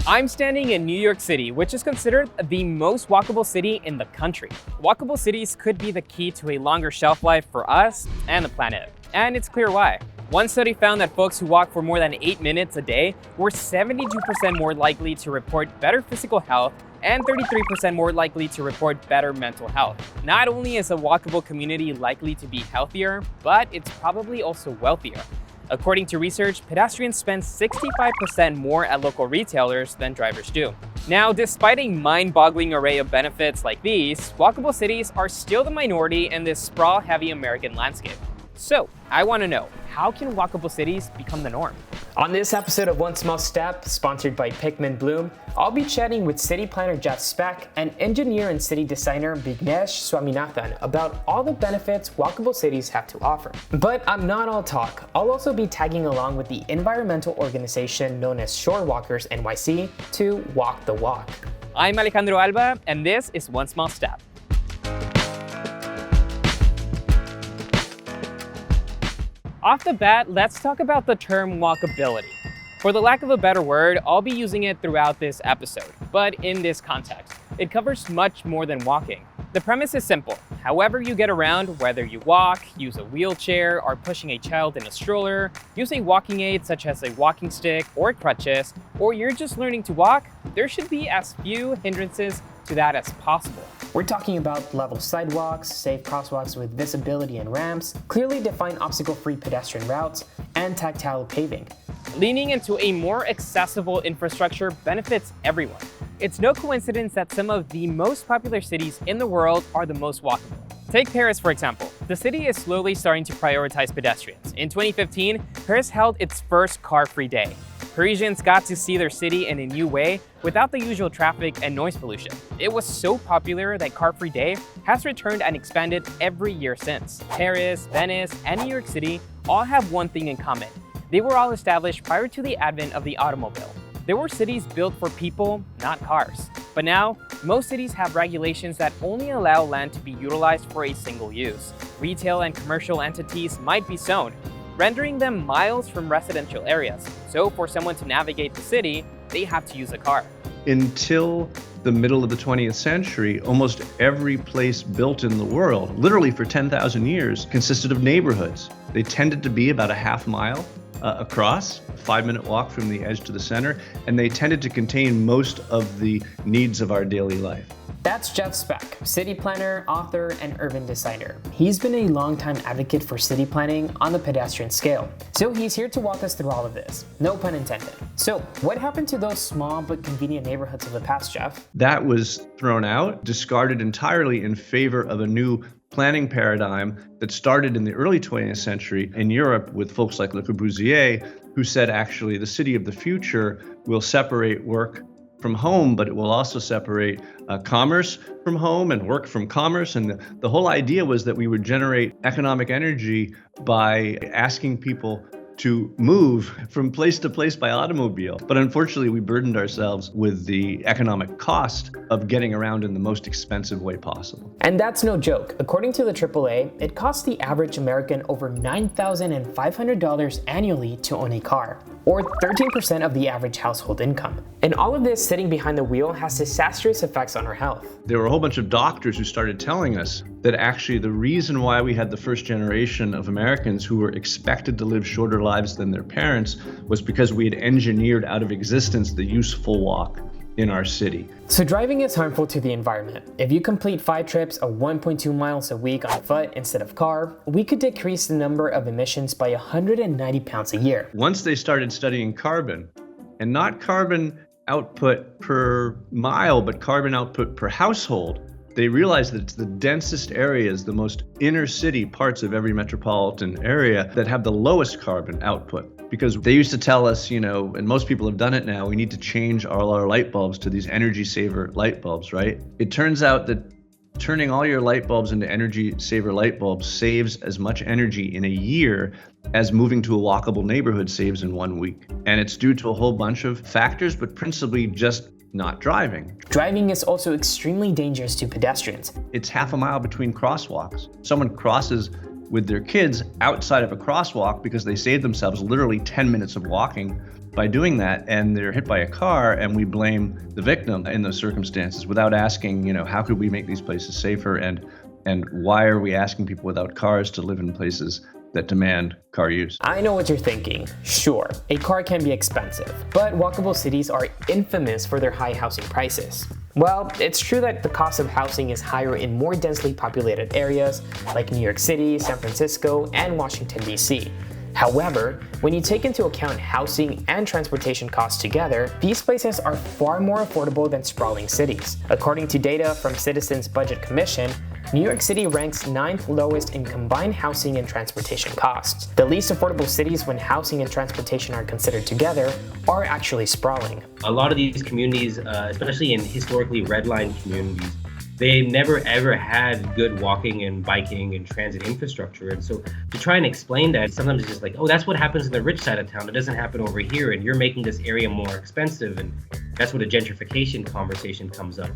I'm standing in New York City, which is considered the most walkable city in the country. Walkable cities could be the key to a longer shelf life for us and the planet. And it's clear why. One study found that folks who walk for more than 8 minutes a day were 72% more likely to report better physical health and 33% more likely to report better mental health. Not only is a walkable community likely to be healthier, but it's probably also wealthier. According to research, pedestrians spend 65% more at local retailers than drivers do. Now, despite a mind-boggling array of benefits like these, walkable cities are still the minority in this sprawl-heavy American landscape. So, I want to know, how can walkable cities become the norm? On this episode of One Small Step, sponsored by Pikmin Bloom, I'll be chatting with city planner Jeff Speck and engineer and city designer Vignesh Swaminathan about all the benefits walkable cities have to offer. But I'm not all talk. I'll also be tagging along with the environmental organization known as Walkers NYC to walk the walk. I'm Alejandro Alba, and this is One Small Step. Off the bat, let's talk about the term walkability. For the lack of a better word, I'll be using it throughout this episode, but in this context, it covers much more than walking. The premise is simple. However you get around, whether you walk, use a wheelchair, are pushing a child in a stroller, use a walking aid such as a walking stick or crutches, or you're just learning to walk, there should be as few hindrances to that as possible. We're talking about level sidewalks, safe crosswalks with visibility and ramps, clearly defined obstacle-free pedestrian routes, and tactile paving. Leaning into a more accessible infrastructure benefits everyone. It's no coincidence that some of the most popular cities in the world are the most walkable. Take Paris, for example. The city is slowly starting to prioritize pedestrians. In 2015, Paris held its first car-free day. Parisians got to see their city in a new way without the usual traffic and noise pollution. It was so popular that Car-Free Day has returned and expanded every year since. Paris, Venice, and New York City all have one thing in common. They were all established prior to the advent of the automobile. They were cities built for people, not cars. But now, most cities have regulations that only allow land to be utilized for a single use. Retail and commercial entities might be zoned, rendering them miles from residential areas. So for someone to navigate the city, they have to use a car. Until the middle of the 20th century, almost every place built in the world, literally for 10,000 years, consisted of neighborhoods. They tended to be about a half mile across, 5-minute walk from the edge to the center, and they tended to contain most of the needs of our daily life. That's Jeff Speck, city planner, author, and urban designer. He's been a longtime advocate for city planning on the pedestrian scale. So he's here to walk us through all of this. No pun intended. So what happened to those small but convenient neighborhoods of the past, Jeff? That was thrown out, discarded entirely in favor of a new planning paradigm that started in the early 20th century in Europe with folks like Le Corbusier, who said actually the city of the future will separate work from home, but it will also separate commerce from home and work from commerce. And the whole idea was that we would generate economic energy by asking people to move from place to place by automobile. But unfortunately, we burdened ourselves with the economic cost of getting around in the most expensive way possible. And that's no joke. According to the AAA, it costs the average American over $9,500 annually to own a car, or 13% of the average household income. And all of this sitting behind the wheel has disastrous effects on our health. There were a whole bunch of doctors who started telling us that actually the reason why we had the first generation of Americans who were expected to live shorter lives than their parents was because we had engineered out of existence the useful walk in our city. So driving is harmful to the environment. If you complete 5 trips of 1.2 miles a week on foot instead of car, we could decrease the number of emissions by 190 pounds a year. Once they started studying carbon, and not carbon output per mile, but carbon output per household, they realized that it's the densest areas, the most inner city parts of every metropolitan area that have the lowest carbon output. Because they used to tell us, and most people have done it now, we need to change all our light bulbs to these energy saver light bulbs, right? It turns out that turning all your light bulbs into energy saver light bulbs saves as much energy in a year as moving to a walkable neighborhood saves in 1 week. And it's due to a whole bunch of factors, but principally just not driving. Driving is also extremely dangerous to pedestrians. It's half a mile between crosswalks. Someone crosses with their kids outside of a crosswalk because they saved themselves literally 10 minutes of walking by doing that, and they're hit by a car, and we blame the victim in those circumstances without asking, how could we make these places safer, and why are we asking people without cars to live in places that demand car use? I know what you're thinking. Sure, a car can be expensive, but walkable cities are infamous for their high housing prices. Well, it's true that the cost of housing is higher in more densely populated areas like New York City, San Francisco, and Washington, D.C. However, when you take into account housing and transportation costs together, these places are far more affordable than sprawling cities. According to data from Citizens Budget Commission, New York City ranks 9th lowest in combined housing and transportation costs. The least affordable cities when housing and transportation are considered together are actually sprawling. A lot of these communities, especially in historically redlined communities, they never ever had good walking and biking and transit infrastructure. And so to try and explain that, sometimes it's just like, oh, that's what happens in the rich side of town. It doesn't happen over here, and you're making this area more expensive. And that's where the gentrification conversation comes up.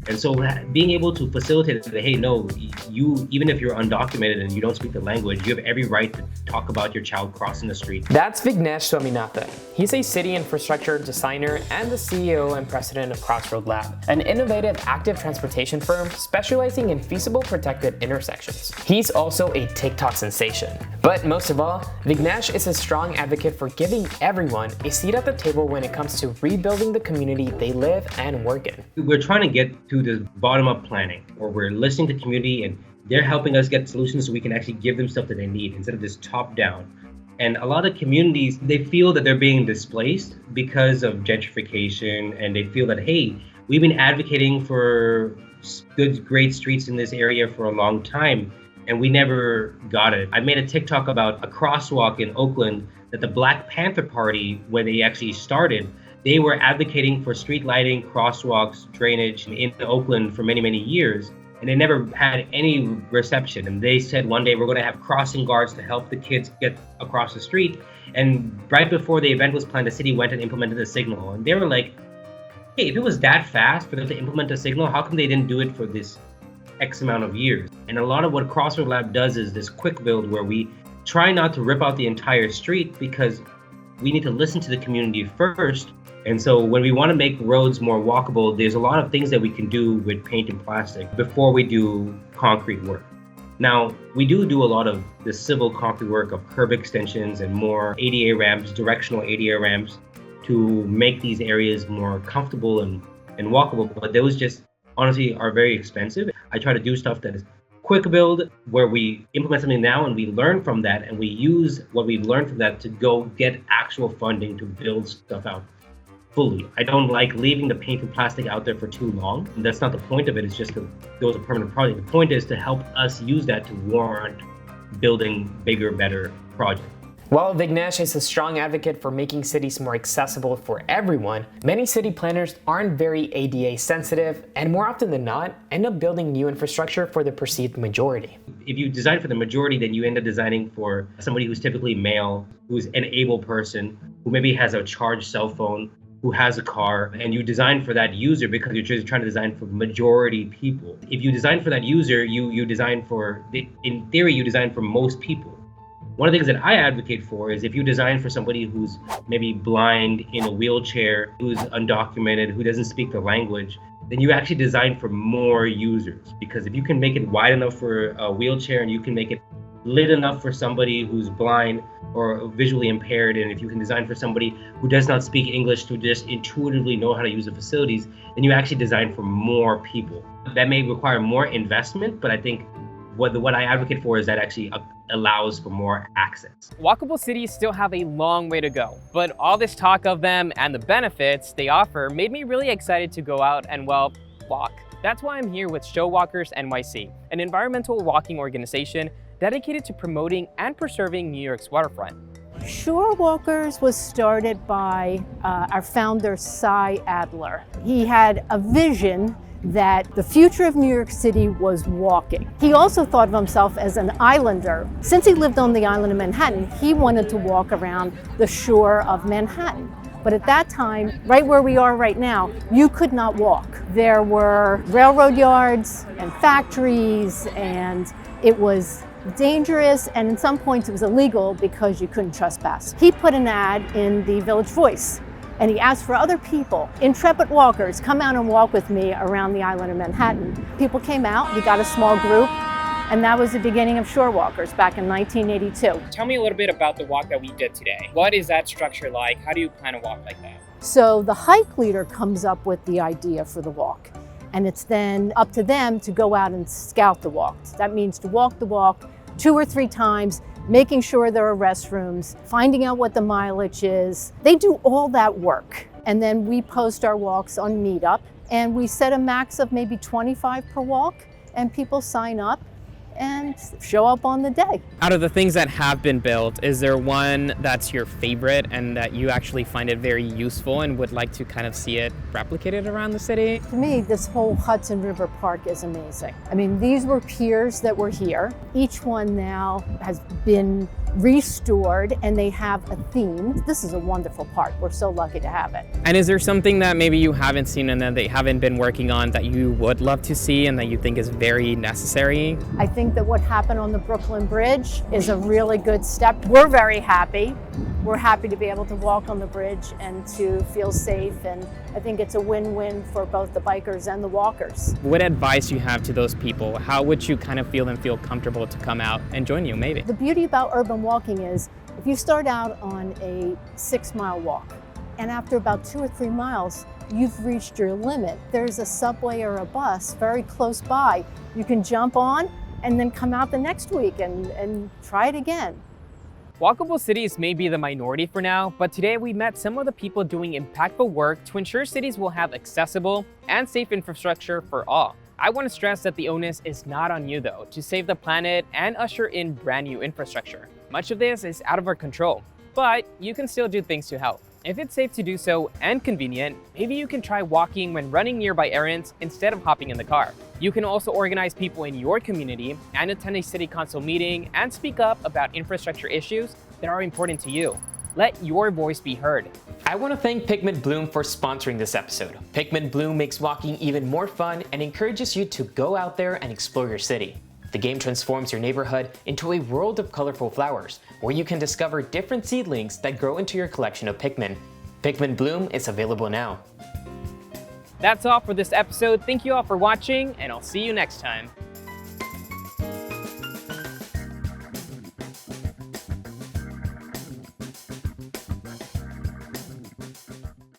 And so being able to facilitate that, hey, no, you, even if you're undocumented and you don't speak the language, you have every right to talk about your child crossing the street. That's Vignesh Swaminathan. He's a city infrastructure designer and the CEO and president of Crossroad Lab, an innovative active transportation firm specializing in feasible protected intersections. He's also a TikTok sensation. But most of all, Vignesh is a strong advocate for giving everyone a seat at the table when it comes to rebuilding the community they live and work in. We're trying to get to this bottom-up planning, where we're listening to the community and they're helping us get solutions so we can actually give them stuff that they need instead of this top-down. And a lot of communities, they feel that they're being displaced because of gentrification, and they feel that, hey, we've been advocating for good, great streets in this area for a long time, and we never got it. I made a TikTok about a crosswalk in Oakland that the Black Panther Party, when they actually started, they were advocating for street lighting, crosswalks, drainage in Oakland for many, many years, and they never had any reception. And they said one day we're going to have crossing guards to help the kids get across the street. And right before the event was planned, the city went and implemented the signal. And they were like, hey, if it was that fast for them to implement a signal, how come they didn't do it for this X amount of years? And a lot of what Crossroad Lab does is this quick build where we try not to rip out the entire street because we need to listen to the community first. And so when we want to make roads more walkable, there's a lot of things that we can do with paint and plastic before we do concrete work. Now, we do a lot of the civil concrete work of curb extensions and more ADA ramps, directional ADA ramps, to make these areas more comfortable and walkable, but those just honestly are very expensive. I try to do stuff that is quick build, where we implement something now and we learn from that, and we use what we've learned from that to go get actual funding to build stuff out fully. I don't like leaving the paint and plastic out there for too long. That's not the point of it. It's just to go as a permanent project. The point is to help us use that to warrant building bigger, better projects. While Vignesh is a strong advocate for making cities more accessible for everyone, many city planners aren't very ADA sensitive, and more often than not, end up building new infrastructure for the perceived majority. If you design for the majority, then you end up designing for somebody who's typically male, who's an able person, who maybe has a charged cell phone, who has a car, and you design for that user because you're just trying to design for majority people. If you design for that user, you design for, in theory, you design for most people. One of the things that I advocate for is if you design for somebody who's maybe blind, in a wheelchair, who's undocumented, who doesn't speak the language, then you actually design for more users. Because if you can make it wide enough for a wheelchair and you can make it lit enough for somebody who's blind or visually impaired, and if you can design for somebody who does not speak English to just intuitively know how to use the facilities, then you actually design for more people. That may require more investment, but I think what I advocate for is that actually allows for more access. Walkable cities still have a long way to go, but all this talk of them and the benefits they offer made me really excited to go out and, well, walk. That's why I'm here with Walkers NYC, an environmental walking organization dedicated to promoting and preserving New York's waterfront. Shore Walkers was started by our founder, Cy Adler. He had a vision that the future of New York City was walking. He also thought of himself as an islander. Since he lived on the island of Manhattan, he wanted to walk around the shore of Manhattan. But at that time, right where we are right now, you could not walk. There were railroad yards and factories, and it was dangerous, and in some points it was illegal because you couldn't trespass. He put an ad in the Village Voice, and he asked for other people, intrepid walkers, come out and walk with me around the island of Manhattan. People came out, we got a small group, and that was the beginning of Shore Walkers back in 1982. Tell me a little bit about the walk that we did today. What is that structure like? How do you plan a walk like that? So the hike leader comes up with the idea for the walk, and it's then up to them to go out and scout the walk. That means to walk the walk 2 or 3 times, making sure there are restrooms, finding out what the mileage is. They do all that work. And then we post our walks on Meetup, and we set a max of maybe 25 per walk, and people sign up and show up on the day. Out of the things that have been built, is there one that's your favorite and that you actually find it very useful and would like to kind of see it replicated around the city? To me, this whole Hudson River Park is amazing. I mean, these were piers that were here. Each one now has been restored and they have a theme. This is a wonderful park. We're so lucky to have it. And is there something that maybe you haven't seen and that they haven't been working on that you would love to see and that you think is very necessary? I think that what happened on the Brooklyn Bridge is a really good step. We're very happy. We're happy to be able to walk on the bridge and to feel safe, and I think it's a win-win for both the bikers and the walkers. What advice you have to those people? How would you kind of feel them feel comfortable to come out and join you maybe? The beauty about urban walking is if you start out on a 6-mile walk and after about 2 or 3 miles, you've reached your limit. There's a subway or a bus very close by. You can jump on and then come out the next week and try it again. Walkable cities may be the minority for now, but today we met some of the people doing impactful work to ensure cities will have accessible and safe infrastructure for all. I want to stress that the onus is not on you though, to save the planet and usher in brand new infrastructure. Much of this is out of our control, but you can still do things to help. If it's safe to do so and convenient, maybe you can try walking when running nearby errands instead of hopping in the car. You can also organize people in your community and attend a city council meeting and speak up about infrastructure issues that are important to you. Let your voice be heard. I want to thank Pikmin Bloom for sponsoring this episode. Pikmin Bloom makes walking even more fun and encourages you to go out there and explore your city. The game transforms your neighborhood into a world of colorful flowers, where you can discover different seedlings that grow into your collection of Pikmin. Pikmin Bloom is available now. That's all for this episode. Thank you all for watching, and I'll see you next time.